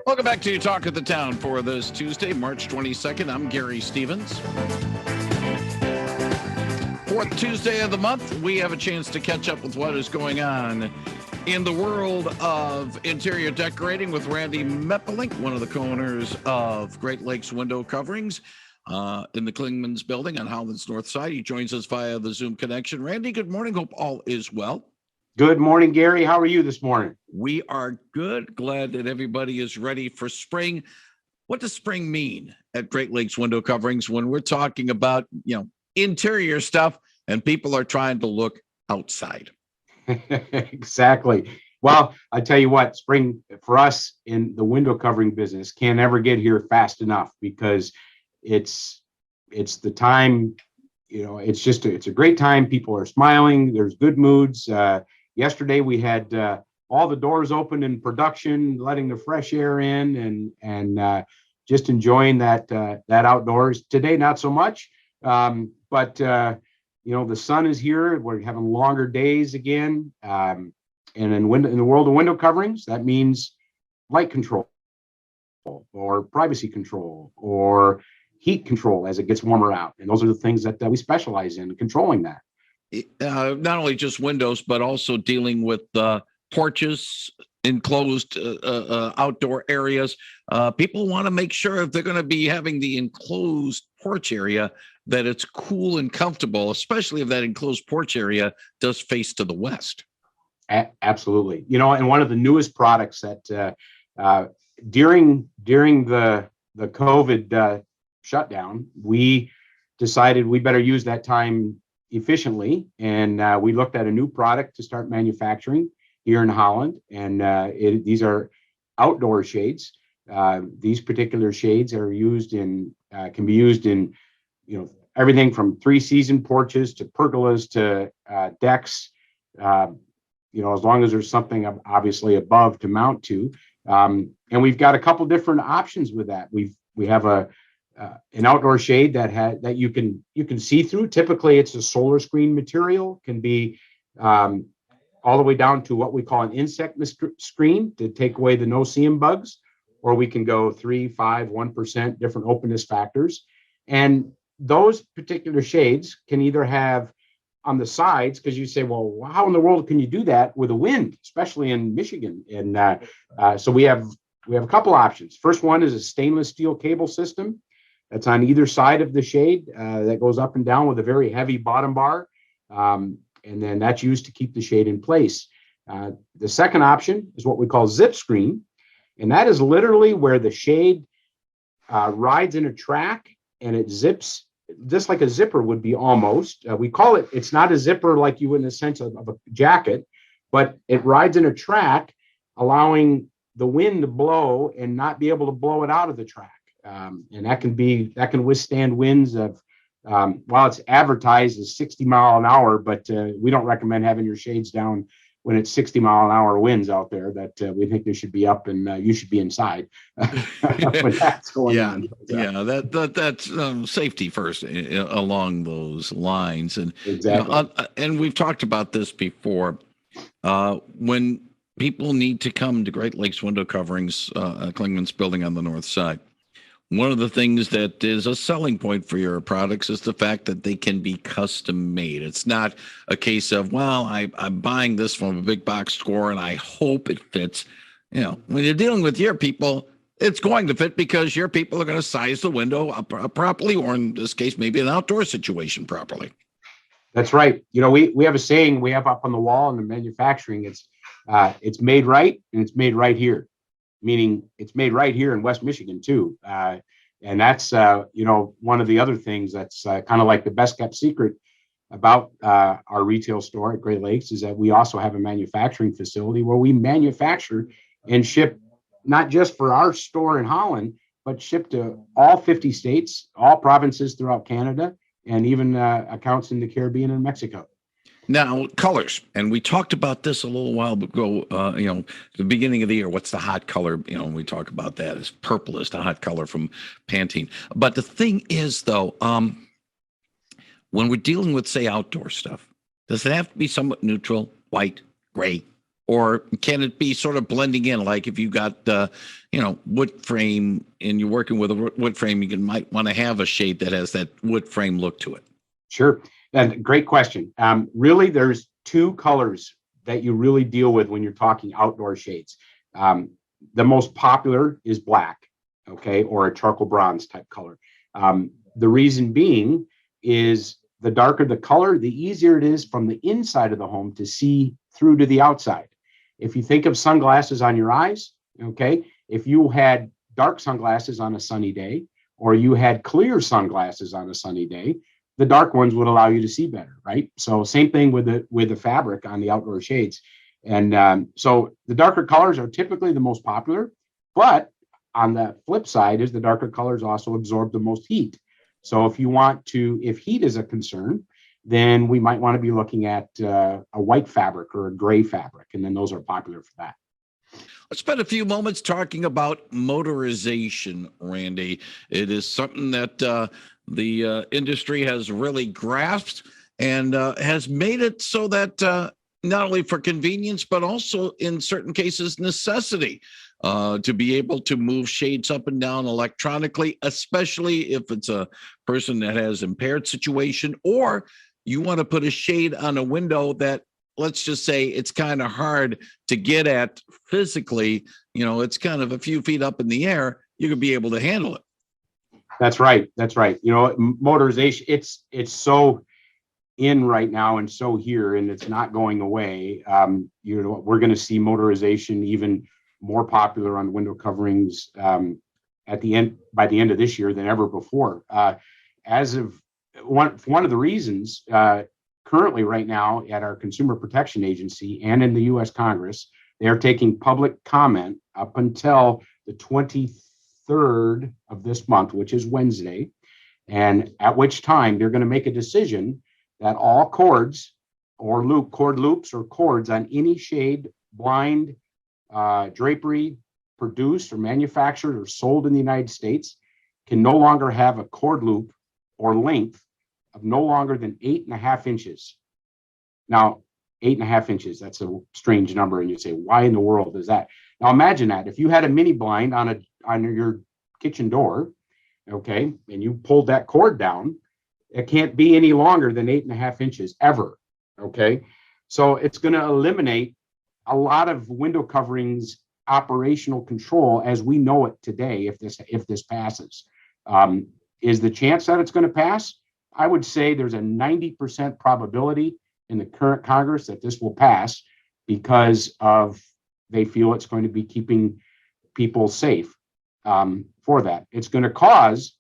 Welcome back to Talk of the Town for this Tuesday, March 22nd. I'm Gary Stevens. Fourth Tuesday of the month, we have a chance to catch up with what is going on in the world of interior decorating with Randy Meppelink, one of the co-owners of Great Lakes Window Coverings in the Klingman's building on Holland's North Side. He joins us via the Zoom connection. Randy, good morning. Hope all is well. Good morning, Gary. How are you this morning? We are good. Glad that everybody is ready for spring. What does spring mean at Great Lakes Window Coverings when we're talking about, interior stuff and people are trying to look outside? Exactly. Well, I tell you what, spring for us in the window covering business can't ever get here fast enough because it's the time, it's a great time. People are smiling. There's good moods. Yesterday we had all the doors open in production, letting the fresh air in and just enjoying that outdoors. Today, not so much, but the sun is here. We're having longer days again, and in the world of window coverings, that means light control, or privacy control, or heat control as it gets warmer out. And those are the things that we specialize in, controlling that. Not only just windows, but also dealing with porches, enclosed outdoor areas. People want to make sure if they're going to be having the enclosed porch area that it's cool and comfortable, especially if that enclosed porch area does face to the west. Absolutely. And one of the newest products that during the COVID shutdown, we decided we better use that time efficiently, and we looked at a new product to start manufacturing here in Holland, and these are outdoor shades. These particular shades are can be used in everything from 3-season porches to pergolas to decks. As long as there's something obviously above to mount to, and we've got a couple different options with that. We have an outdoor shade that you can see through. Typically, it's a solar screen material. Can be all the way down to what we call an insect screen to take away the no-see-um bugs, or we can go 3, 5, 1% different openness factors. And those particular shades can either have on the sides, because you say, well, how in the world can you do that with a wind, especially in Michigan? And so we have a couple options. First one is a stainless steel cable system that's on either side of the shade that goes up and down with a very heavy bottom bar. And then that's used to keep the shade in place. The second option is what we call zip screen. And that is literally where the shade rides in a track and it zips just like a zipper would be almost. We call it, it's not a zipper like you would in the sense of a jacket, but it rides in a track, allowing the wind to blow and not be able to blow it out of the track. And that can withstand winds of, while it's advertised as 60 mile an hour, but we don't recommend having your shades down when it's 60 mile an hour winds out there. That we think they should be up and you should be inside when that's going on. That's safety first along those lines. And exactly. And we've talked about this before. When people need to come to Great Lakes Window Coverings, Klingman's building on the north side, one of the things that is a selling point for your products is the fact that they can be custom made. It's not a case of, well, I'm buying this from a big box store and I hope it fits. When you're dealing with your people, it's going to fit because your people are going to size the window up properly, or in this case, maybe an outdoor situation properly. That's right. We have a saying we have up on the wall in the manufacturing. It's made right and it's made right here. Meaning it's made right here in West Michigan too. And that's, one of the other things that's kind of like the best kept secret about our retail store at Great Lakes is that we also have a manufacturing facility where we manufacture and ship not just for our store in Holland, but ship to all 50 states, all provinces throughout Canada, and even accounts in the Caribbean and Mexico. Now, colors, and we talked about this a little while ago, the beginning of the year, what's the hot color? We talk about that as purple is the hot color from Pantene. But the thing is, though, when we're dealing with, say, outdoor stuff, does it have to be somewhat neutral, white, gray, or can it be sort of blending in? Like if you got, wood frame and you're working with a wood frame, might want to have a shade that has that wood frame look to it. Sure. And great question. Really, there's two colors that you really deal with when you're talking outdoor shades. The most popular is black, okay, or a charcoal bronze type color. The reason being is the darker the color, the easier it is from the inside of the home to see through to the outside. If you think of sunglasses on your eyes, okay, if you had dark sunglasses on a sunny day, or you had clear sunglasses on a sunny day, the dark ones would allow you to see better, right? So same thing with the fabric on the outdoor shades. And so the darker colors are typically the most popular, but on the flip side is the darker colors also absorb the most heat. So if heat is a concern, then we might want to be looking at a white fabric or a gray fabric, and then those are popular for that. Let's spend a few moments talking about motorization, Randy. It is something that the industry has really grasped and has made it so that not only for convenience, but also in certain cases, necessity to be able to move shades up and down electronically, especially if it's a person that has impaired situation, or you want to put a shade on a window that, let's just say, it's kind of hard to get at physically. It's kind of a few feet up in the air. You could be able to handle it. That's right. Motorization, it's so in right now and so here, and it's not going away. We're going to see motorization even more popular on window coverings by the end of this year than ever before. As of one of the reasons, currently right now at our Consumer Protection Agency and in the U.S. Congress, they are taking public comment up until the 23rd of this month, which is Wednesday, and at which time they're going to make a decision that all cords or cord loops or cords on any shade, blind, drapery produced or manufactured or sold in the United States can no longer have a cord loop or length of no longer than 8.5 inches. Now, 8.5 inches, that's a strange number. And you say, why in the world is that? Now imagine that if you had a mini blind on your kitchen door, okay, and you pulled that cord down, it can't be any longer than 8.5 inches ever. Okay. So it's going to eliminate a lot of window coverings operational control as we know it today if this passes. Is the chance that it's going to pass? I would say there's a 90% probability in the current Congress that this will pass because they feel it's going to be keeping people safe for that. It's going to cause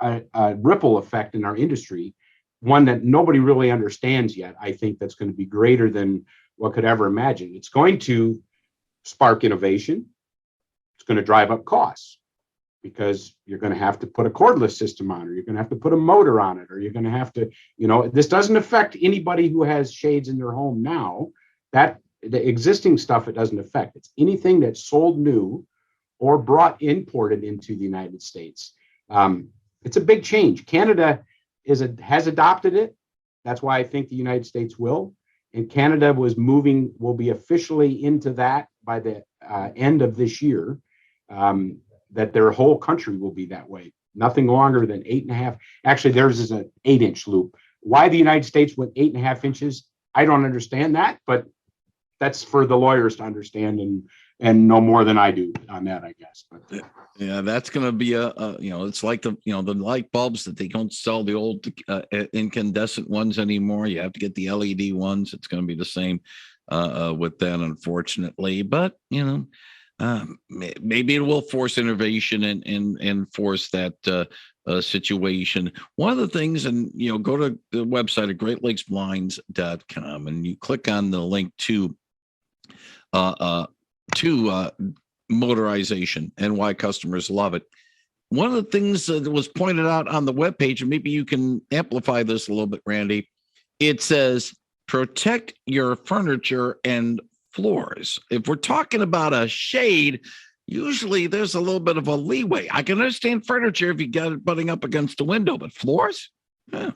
a ripple effect in our industry, one that nobody really understands yet. I think that's going to be greater than what could ever imagine. It's going to spark innovation. It's going to drive up costs because you're going to have to put a cordless system on, or you're going to have to put a motor on it, or you're going to have to, this doesn't affect anybody who has shades in their home now. That the existing stuff, it doesn't affect. It's anything that's sold new or imported into the United States. It's a big change. Canada has adopted it. That's why I think the United States will. And Canada will be officially into that by the end of this year, that their whole country will be that way. Nothing longer than 8.5. Actually, theirs is an 8-inch loop. Why the United States went 8.5 inches, I don't understand that, but that's for the lawyers to understand and know more than I do on that, I guess. But yeah, that's going to be it's like the light bulbs that they don't sell the old incandescent ones anymore. You have to get the LED ones. It's going to be the same with that, unfortunately. But maybe it will force innovation and force that situation. One of the things, and go to the website at GreatLakesBlinds.com and you click on the link to motorization and why customers love it. One of the things that was pointed out on the webpage, and maybe you can amplify this a little bit, Randy, it says protect your furniture and floors. If we're talking about a shade, usually there's a little bit of a leeway. I can understand furniture if you got it butting up against the window, but floors?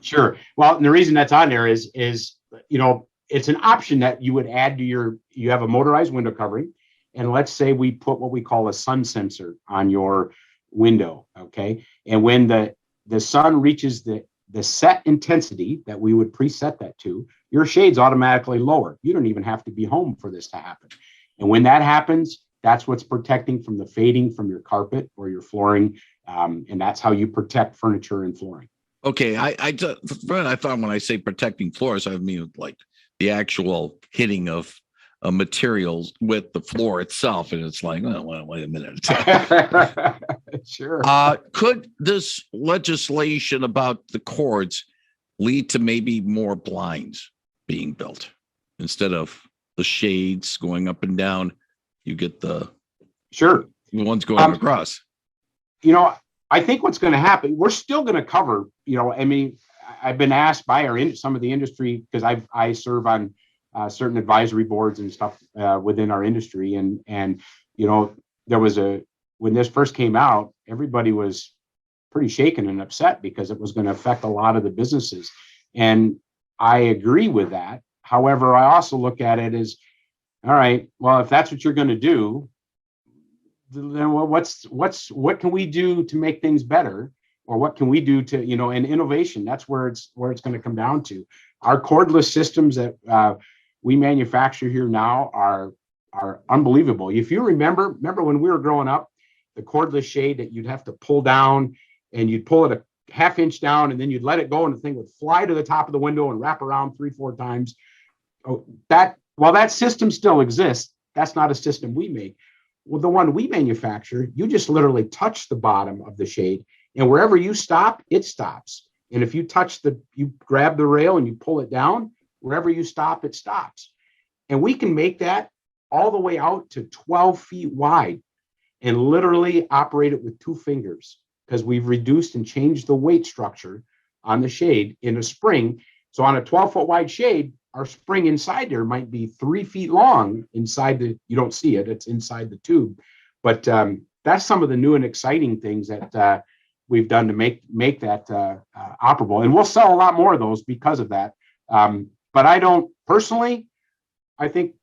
Sure. Well, and the reason that's on there is it's an option that you would add to you have a motorized window covering. And let's say we put what we call a sun sensor on your window. Okay. And when the sun reaches the set intensity that we would preset that to, your shade's automatically lower. You don't even have to be home for this to happen. And when that happens, that's what's protecting from the fading from your carpet or your flooring. And that's how you protect furniture and flooring. Okay, I thought when I say protecting floors, I mean like the actual hitting of materials with the floor itself, and it's like, oh, well, wait a minute. Sure. Could this legislation about the cords lead to maybe more blinds being built instead of the shades going up and down? You get the ones going across. I think what's going to happen, we're still going to cover, I mean, I've been asked by some of the industry, because I serve on certain advisory boards and stuff within our industry. And there was when this first came out, everybody was pretty shaken and upset because it was going to affect a lot of the businesses. And I agree with that. However, I also look at it as, all right, well, if that's what you're going to do, then what can we do to make things better, or what can we do to, and innovation? That's where it's going to come down to. Our cordless systems that we manufacture here now are unbelievable. If you remember when we were growing up, the cordless shade that you'd have to pull down, and you'd pull it a half inch down, and then you'd let it go, and the thing would fly to the top of the window and wrap around 3-4 times. While that system still exists, that's not a system we make. Well, the one we manufacture, you just literally touch the bottom of the shade, and wherever you stop, it stops. And if you you grab the rail and you pull it down, wherever you stop, it stops. And we can make that all the way out to 12 feet wide and literally operate it with 2 fingers, because we've reduced and changed the weight structure on the shade in a spring. So on a 12-foot wide shade, our spring inside there might be 3 feet long inside you don't see it, it's inside the tube. But that's some of the new and exciting things that we've done to make that operable. And we'll sell a lot more of those because of that. But I don't personally, I think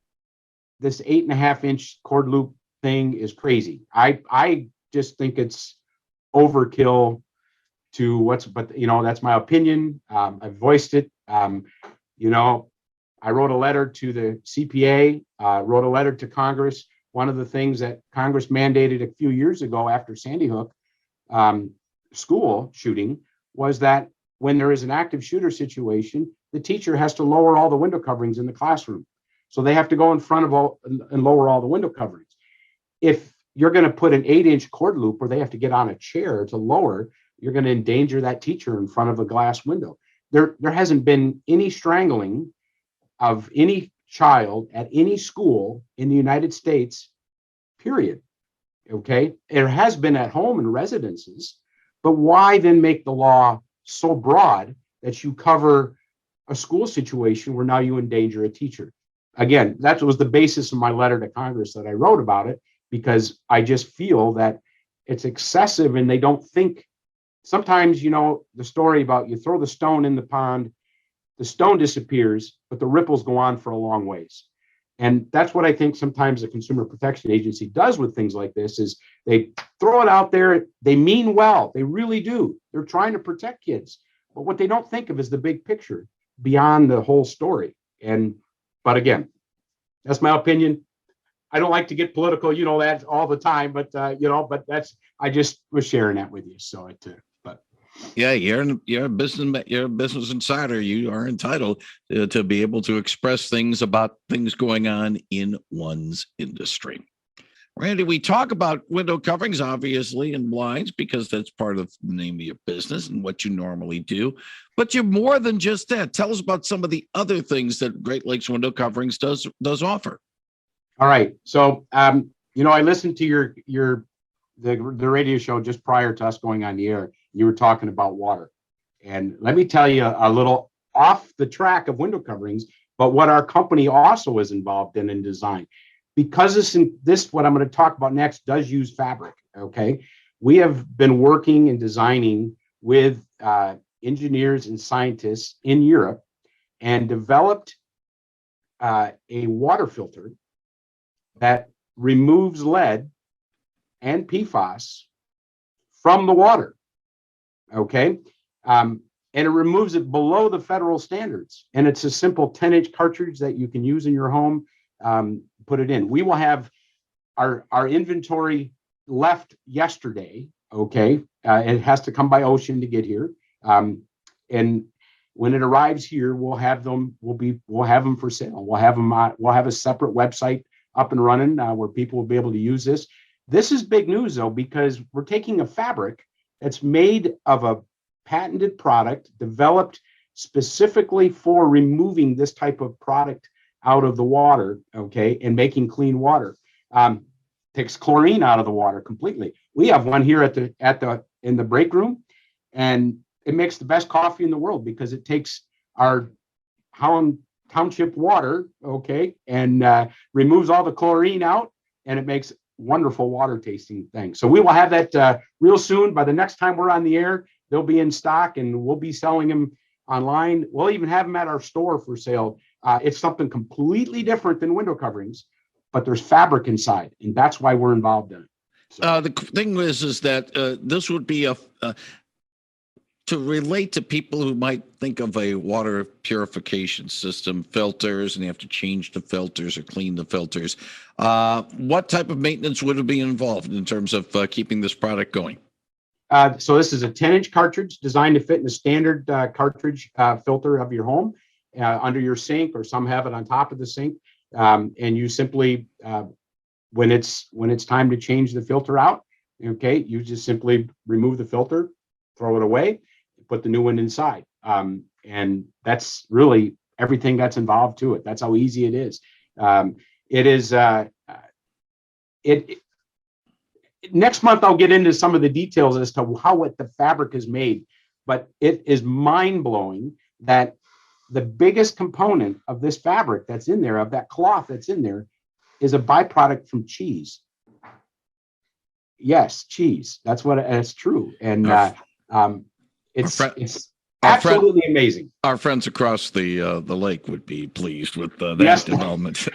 this 8.5-inch cord loop thing is crazy. I just think it's overkill to but that's my opinion. I've voiced it. I wrote a letter to the CPA, wrote a letter to Congress. One of the things that Congress mandated a few years ago after Sandy Hook school shooting was that when there is an active shooter situation, the teacher has to lower all the window coverings in the classroom. So they have to go in front of and lower all the window coverings. If you're going to put an 8-inch cord loop where they have to get on a chair to lower, you're going to endanger that teacher in front of a glass window. There hasn't been any strangling of any child at any school in the United States, period. Okay. It has been at home in residences, but why then make the law so broad that you cover a school situation where now you endanger a teacher? Again, that was the basis of my letter to Congress that I wrote about it, because I just feel that it's excessive and they don't think. Sometimes, the story about you throw the stone in the pond, the stone disappears, but the ripples go on for a long ways. And that's what I think sometimes the Consumer Protection Agency does with things like this, is they throw it out there. They mean well. They really do. They're trying to protect kids. But what they don't think of is the big picture beyond the whole story. But again, that's my opinion. I don't like to get political, that all the time, but I just was sharing that with you. So yeah, you're a business insider. You are entitled to be able to express things about things going on in one's industry. Randy, we talk about window coverings, obviously, and blinds, because that's part of the name of your business and what you normally do. But you're more than just that. Tell us about some of the other things that Great Lakes Window Coverings does offer. All right. So, I listened to the radio show just prior to us going on the air. You were talking about water. And let me tell you a little off the track of window coverings, but what our company also is involved in design. Because what I'm going to talk about next does use fabric, okay? We have been working and designing with engineers and scientists in Europe and developed a water filter that removes lead and PFAS from the water. Okay. And it removes it below the federal standards. And it's a simple 10-inch cartridge that you can use in your home. Put it in. We will have our inventory left yesterday. Okay. It has to come by ocean to get here. And when it arrives here, we'll have them. We'll have them for sale. We'll have them. We'll have a separate website up and running where people will be able to use this. This is big news though, because we're taking a fabric that's made of a patented product developed specifically for removing this type of product out of the water, okay, and making clean water. Takes chlorine out of the water completely. We have one here in the break room, and it makes the best coffee in the world because it takes our Holland Township water, okay, and removes all the chlorine out, and it makes wonderful water tasting thing. So we will have that real soon. By the next time we're on the air, they'll be in stock, and we'll be selling them online. We'll even have them at our store for sale. It's something completely different than window coverings, but there's fabric inside, and that's why we're involved in it. So. The thing is that this would be to relate to people who might think of a water purification system, filters, and they have to change the filters or clean the filters. What type of maintenance would be involved in terms of keeping this product going? So this is a 10-inch cartridge designed to fit in the standard cartridge filter of your home under your sink, or some have it on top of the sink. And you simply, when it's time to change the filter out, okay, you just simply remove the filter, throw it away, put the new one inside. And that's really everything that's involved to it. That's how easy it is. Next month, I'll get into some of the details as to how the fabric is made, but it is mind-blowing that the biggest component of this fabric that's in there, of that cloth that's in there, is a byproduct from cheese. Yes, cheese. That's true. And it's absolutely amazing. Our friends across the lake would be pleased with that development.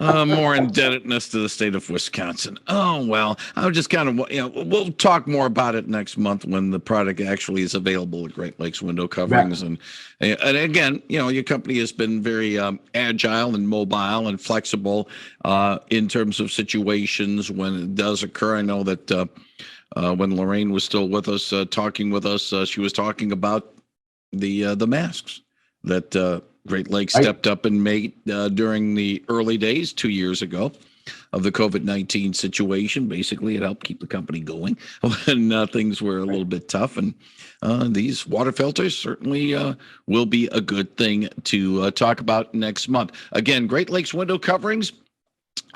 More indebtedness to the state of Wisconsin. Oh, well, I was just kind of, we'll talk more about it next month when the product actually is available at Great Lakes Window Coverings. Yeah. And again, your company has been very agile and mobile and flexible in terms of situations when it does occur. I know that when Lorraine was still with us, talking with us, she was talking about the masks that Great Lakes stepped up and made during the early days 2 years ago of the COVID-19 situation. Basically, it helped keep the company going when things were a little bit tough. And these water filters certainly will be a good thing to talk about next month. Again, Great Lakes Window Coverings,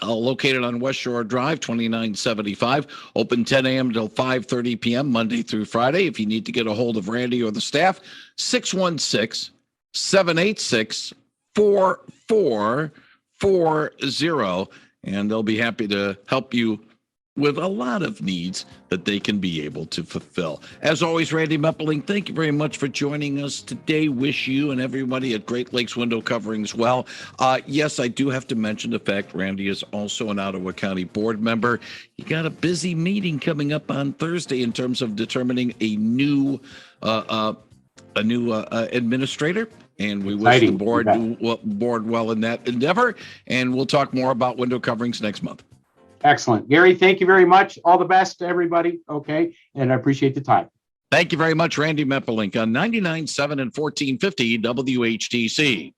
located on West Shore Drive, 2975, open 10 a.m. till 5:30 p.m. Monday through Friday. If you need to get a hold of Randy or the staff, 616-786-4440, and they'll be happy to help you with a lot of needs that they can be able to fulfill. As always, Randy Meppelink, thank you very much for joining us today. Wish you and everybody at Great Lakes Window Coverings well. Yes, I do have to mention the fact Randy is also an Ottawa County board member. You got a busy meeting coming up on Thursday in terms of determining a new administrator. And we wish the board well in that endeavor. And we'll talk more about window coverings next month. Excellent. Gary, thank you very much. All the best to everybody. Okay. And I appreciate the time. Thank you very much, Randy Meppelink on 99.7 and 1450 WHTC.